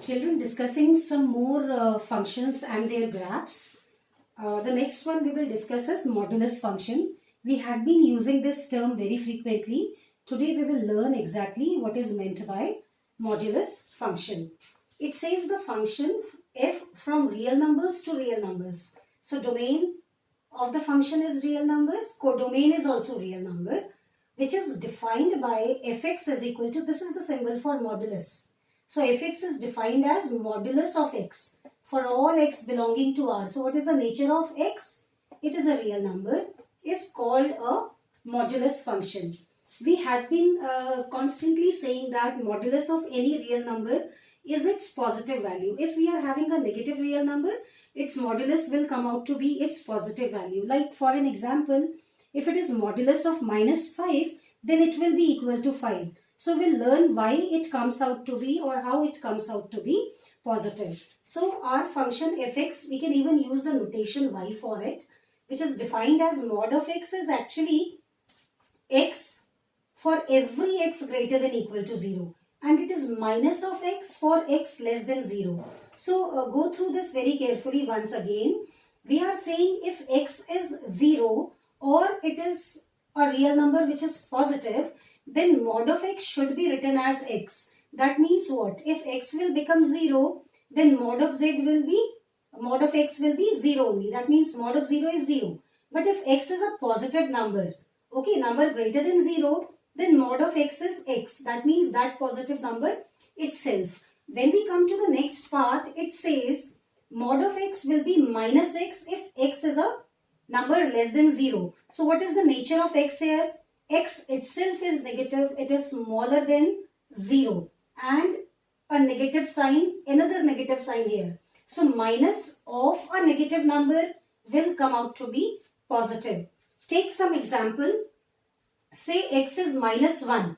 Children, discussing some more functions and their graphs. The next one we will discuss is modulus function. We had been using this term very frequently. Today we will learn exactly what is meant by modulus function. It says the function f from real numbers to real numbers. So domain of the function is real numbers. Codomain is also real number, which is defined by fx is equal to, this is the symbol for modulus. So fx is defined as modulus of x for all x belonging to R. So what is the nature of x? It is a real number, is called a modulus function. We had been constantly saying that modulus of any real number is its positive value. If we are having a negative real number, its modulus will come out to be its positive value. Like for an example, if it is modulus of -5, then it will be equal to 5. So we'll learn why it comes out to be or how it comes out to be positive. So our function fx, we can even use the notation y for it, which is defined as mod of x is actually x for every x greater than equal to 0. And it is minus of x for x less than 0. So go through this very carefully once again. We are saying if x is 0 or it is a real number which is positive, then mod of x should be written as x. That means what? If x will become 0, then mod of x will be 0 only. That means mod of 0 is 0. But if x is a positive number, okay, number greater than 0, then mod of x is x. That means that positive number itself. When we come to the next part, it says mod of x will be minus x if x is a number less than 0. So what is the nature of x here? X itself is negative, it is smaller than 0, and a negative sign, another negative sign here. So minus of a negative number will come out to be positive. Take some example. Say x is -1.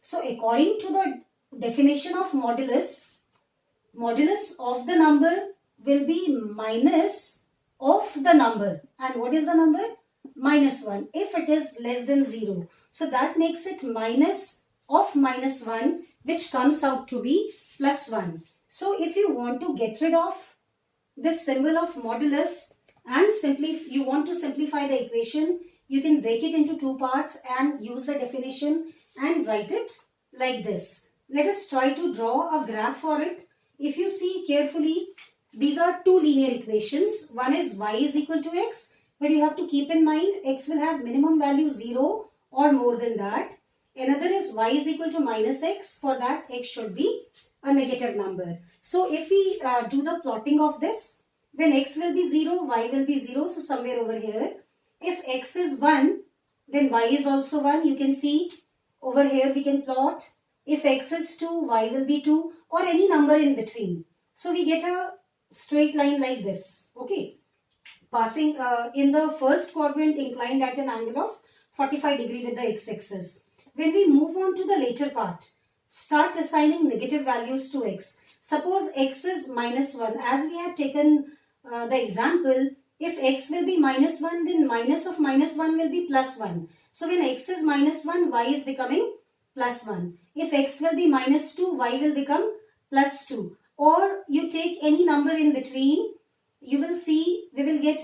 So according to the definition of modulus, modulus of the number will be minus of the number. And what is the number? -1 if it is less than 0. So that makes it minus of -1, which comes out to be +1. So if you want to get rid of this symbol of modulus and you want to simplify the equation, you can break it into two parts and use the definition and write it like this. Let us try to draw a graph for it. If you see carefully, these are two linear equations. One is y is equal to x. But you have to keep in mind, x will have minimum value 0 or more than that. Another is y is equal to -x. For that, x should be a negative number. So if we do the plotting of this, when x will be 0, y will be 0. So somewhere over here, if x is 1, then y is also 1. You can see over here we can plot. If x is 2, y will be 2, or any number in between. So we get a straight line like this. Okay. Passing in the first quadrant inclined at an angle of 45 degree with the x-axis. When we move on to the later part, start assigning negative values to x. Suppose x is -1. As we had taken the example, if x will be -1, then minus of -1 will be +1. So when x is -1, y is becoming +1. If x will be -2, y will become +2. Or you take any number in between, you will see we will get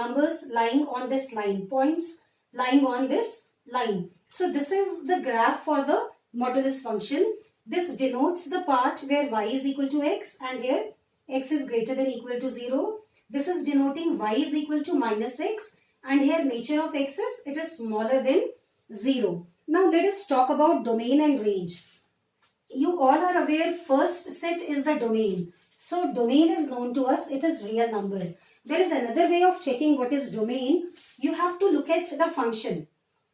numbers lying on this line, points lying on this line. So this is the graph for the modulus function. This denotes the part where y is equal to x and here x is greater than equal to 0. This is denoting y is equal to -x and here nature of x is it is smaller than 0. Now let us talk about domain and range. You all are aware first set is the domain. So domain is known to us, it is real number. There is another way of checking what is domain. You have to look at the function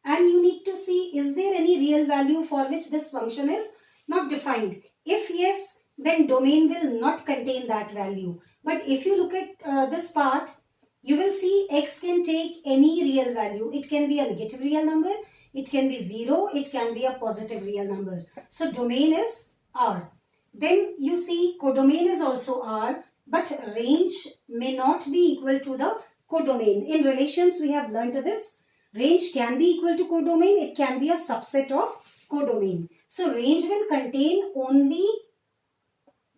and you need to see is there any real value for which this function is not defined. If yes, then domain will not contain that value. But if you look at this part, you will see x can take any real value. It can be a negative real number, it can be 0, it can be a positive real number. So domain is R. Then you see codomain is also R, but range may not be equal to the codomain. In relations we have learned this. Range can be equal to codomain, it can be a subset of codomain. So range will contain only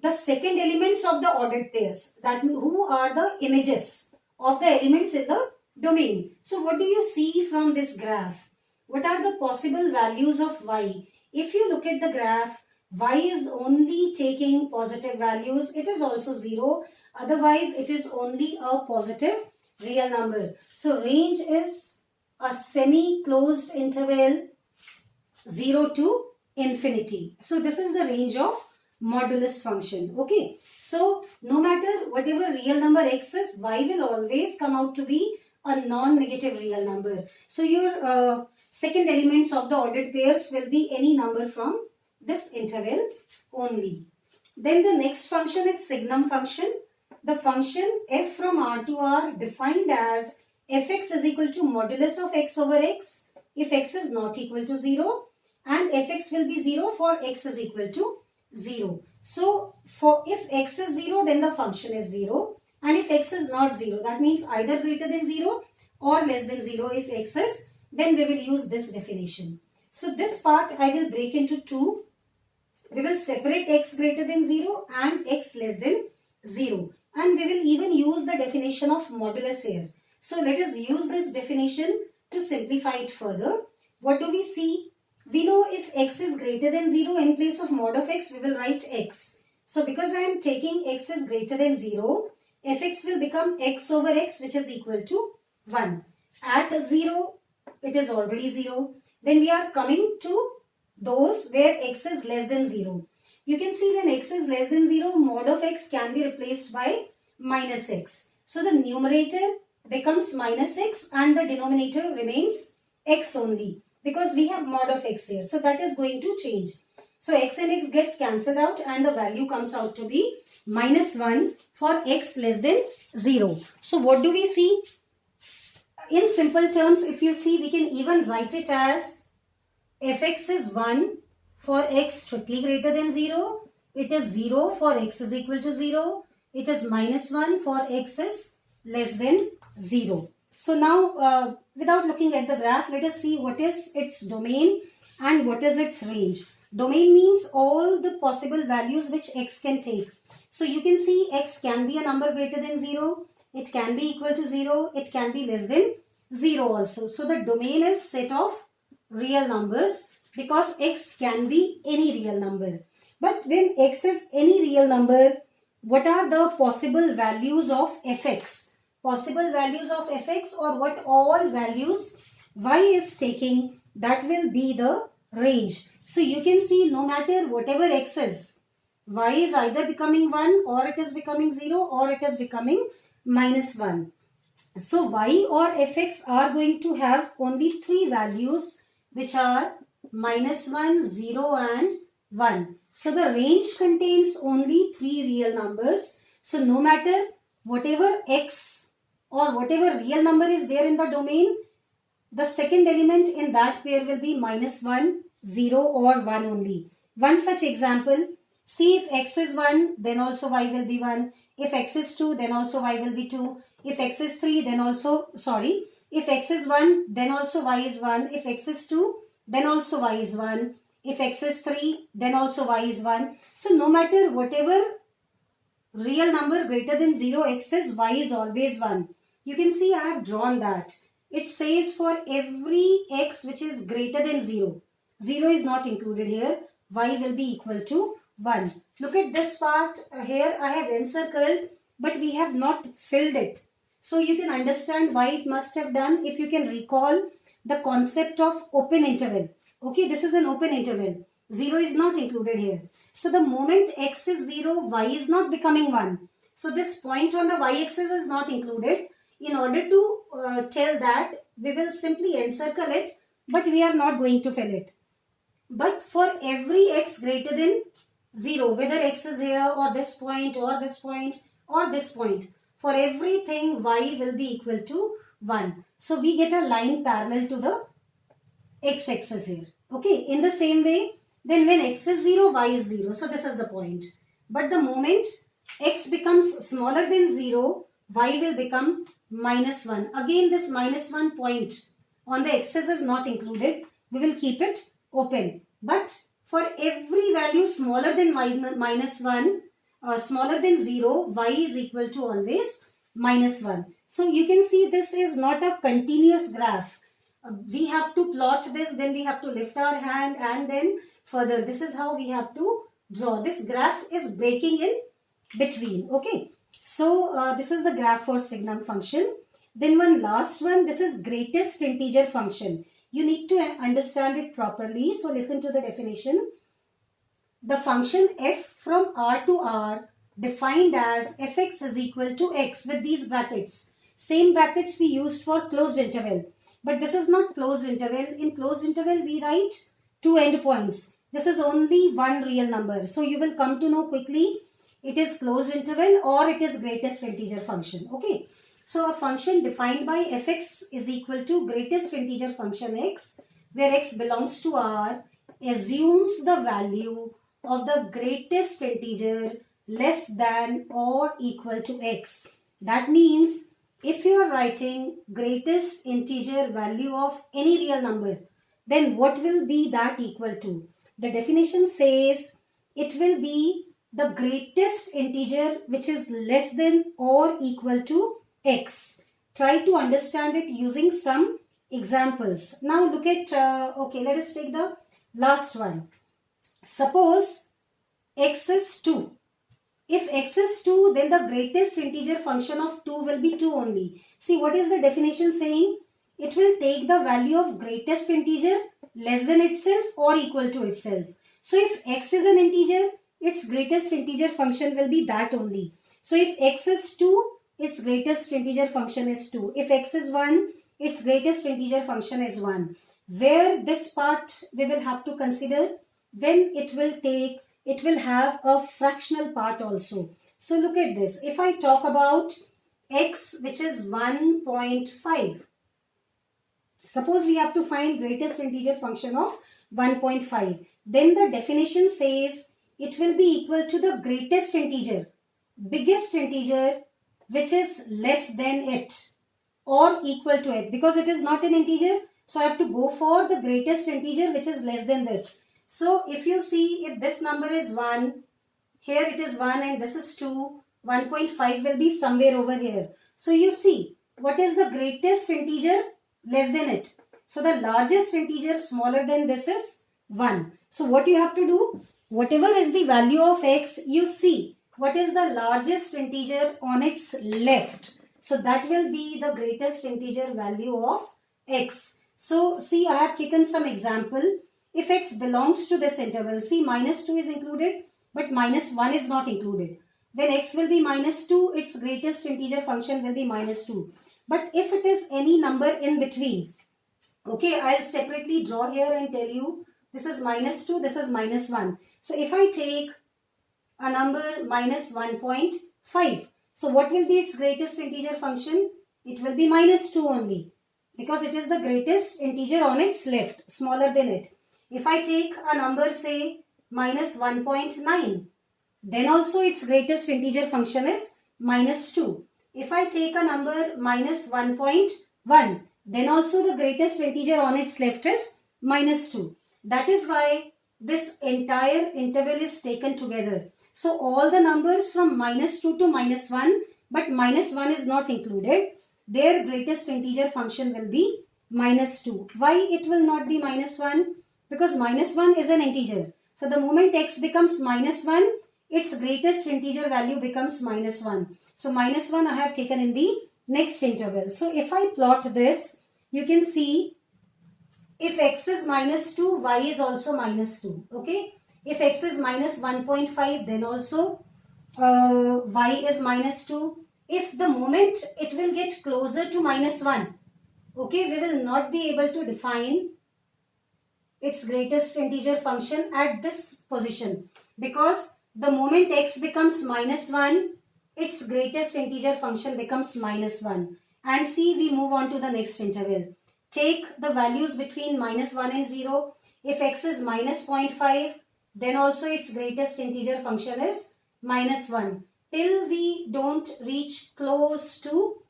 the second elements of the ordered pairs. That means who are the images of the elements in the domain. So what do you see from this graph? What are the possible values of y? If you look at the graph, y is only taking positive values. It is also 0. Otherwise, it is only a positive real number. So range is a semi-closed interval 0 to infinity. So this is the range of modulus function. Okay. So no matter whatever real number x is, y will always come out to be a non-negative real number. So your second elements of the ordered pairs will be any number from this interval only. Then the next function is Signum function. The function f from R to R defined as fx is equal to modulus of x over x if x is not equal to 0, and fx will be 0 for x is equal to 0. So for if x is 0, then the function is 0, and if x is not 0, that means either greater than 0 or less than 0 if x is, then we will use this definition. So this part I will break into two. We will separate x greater than 0 and x less than 0, and we will even use the definition of modulus here. So let us use this definition to simplify it further. What do we see? We know if x is greater than 0, in place of mod of x, we will write x. So because I am taking x is greater than 0, fx will become x over x, which is equal to 1. At 0, it is already 0. Then we are coming to those where x is less than 0. You can see when x is less than 0, mod of x can be replaced by minus x. So the numerator becomes minus x and the denominator remains x only, because we have mod of x here. So that is going to change. So x and x gets cancelled out and the value comes out to be minus 1 for x less than 0. So what do we see? In simple terms, if you see, we can even write it as fx is 1 for x strictly greater than 0. It is 0 for x is equal to 0. It is minus 1 for x is less than 0. So now without looking at the graph, let us see what is its domain and what is its range. Domain means all the possible values which x can take. So you can see x can be a number greater than 0. It can be equal to 0. It can be less than 0 also. So the domain is set of real numbers, because x can be any real number. But when x is any real number, what are the possible values of fx? Possible values of fx, or what all values y is taking, that will be the range. So you can see no matter whatever x is, y is either becoming 1 or it is becoming 0 or it is becoming minus 1. So y or fx are going to have only three values, which are minus 1, 0 and 1. So the range contains only three real numbers. So no matter whatever x or whatever real number is there in the domain, the second element in that pair will be minus 1, 0 or 1 only. One such example, see if x is 1, then also y will be 1. If x is 2, then also y will be 2. If x is 3, then also, if x is 1, then also y is 1. If x is 2, then also y is 1. If x is 3, then also y is 1. So no matter whatever real number greater than 0 x is, y is always 1. You can see I have drawn that. It says for every x which is greater than 0, 0 is not included here, y will be equal to 1. Look at this part here, I have encircled, but we have not filled it. So you can understand why it must have done if you can recall the concept of open interval. Okay, this is an open interval. 0 is not included here. So the moment x is 0, y is not becoming 1. So this point on the y-axis is not included. In order to tell that, we will simply encircle it, but we are not going to fill it. But for every x greater than 0, whether x is here or this point or this point or this point, for everything y will be equal to 1. So we get a line parallel to the x-axis here. Okay, in the same way, then when x is 0, y is 0. So this is the point. But the moment x becomes smaller than 0, y will become minus 1. Again, this minus 1 point on the axis is not included. We will keep it open. But for every value smaller than minus 1, smaller than 0, y is equal to always -1. So you can see this is not a continuous graph. We have to plot this, then we have to lift our hand, and then further. This is how we have to draw. This graph is breaking in between. Okay. So this is the graph for signum function. Then one last one, this is greatest integer function. You need to understand it properly. So listen to the definition. The function f from r to r defined as fx is equal to x with these brackets. Same brackets we used for closed interval. But this is not closed interval. In closed interval we write two endpoints. This is only one real number. So you will come to know quickly it is closed interval or it is greatest integer function. Okay. So a function defined by fx is equal to greatest integer function x, where x belongs to r, assumes the value of the greatest integer less than or equal to x. That means if you are writing greatest integer value of any real number, then what will be that equal to? The definition says it will be the greatest integer which is less than or equal to x. Try to understand it using some examples. Now look at, okay, let us take the last one. Suppose x is 2. If x is 2, then the greatest integer function of 2 will be 2 only. See, what is the definition saying? It will take the value of greatest integer less than itself or equal to itself. So if x is an integer, its greatest integer function will be that only. So if x is 2, its greatest integer function is 2. If x is 1, its greatest integer function is 1. Where this part we will have to consider when it will have a fractional part also. So look at this. If I talk about x which is 1.5, suppose we have to find greatest integer function of 1.5. Then the definition says it will be equal to the greatest integer, biggest integer which is less than it or equal to it. Because it is not an integer, so I have to go for the greatest integer which is less than this. So if you see, if this number is 1, here it is 1 and this is 2, 1.5 will be somewhere over here. So you see, what is the greatest integer less than it? So the largest integer smaller than this is 1. So what you have to do, whatever is the value of x, you see what is the largest integer on its left. So that will be the greatest integer value of x. So see, I have taken some example. If x belongs to this interval, see -2 is included, but -1 is not included. When x will be -2, its greatest integer function will be -2. But if it is any number in between, okay, I'll separately draw here and tell you this is -2, this is -1. So if I take a number -1.5, so what will be its greatest integer function? It will be -2 only, because it is the greatest integer on its left, smaller than it. If I take a number, say -1.9, then also its greatest integer function is -2. If I take a number -1.1, then also the greatest integer on its left is -2. That is why this entire interval is taken together. So all the numbers from -2 to -1, but -1 is not included, their greatest integer function will be -2. Why it will not be -1? Because -1 is an integer. So the moment x becomes -1, its greatest integer value becomes -1. So -1 I have taken in the next interval. So if I plot this, you can see if x is -2, y is also -2. Okay. If x is -1.5, then also y is -2. If the moment it will get closer to -1, okay, we will not be able to define its greatest integer function at this position, because the moment x becomes -1, its greatest integer function becomes -1. And see, we move on to the next interval. Take the values between -1 and 0. If x is -0.5, then also its greatest integer function is -1 till we don't reach close to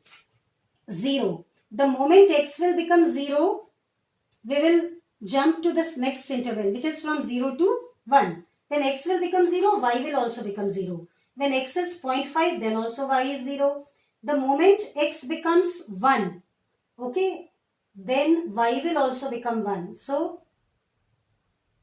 0. The moment x will become 0, we will jump to this next interval, which is from 0 to 1. When x will become 0, y will also become 0. When x is 0.5, then also y is 0. The moment x becomes 1, okay, then y will also become 1. So,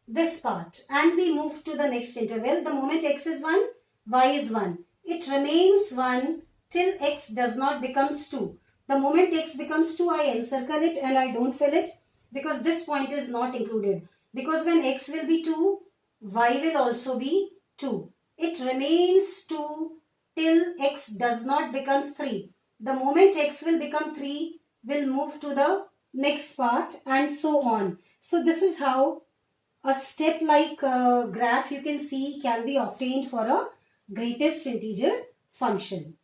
this part. And we move to the next interval. The moment x is 1, y is 1. It remains 1 till x does not becomes 2. The moment x becomes 2, I encircle it and I don't fill it because this point is not included. Because when x will be 2, y will also be 2. It remains 2 till x does not becomes 3. The moment x will become 3, will move to the next part and so on. So this is how a step-like graph you can see can be obtained for a greatest integer function.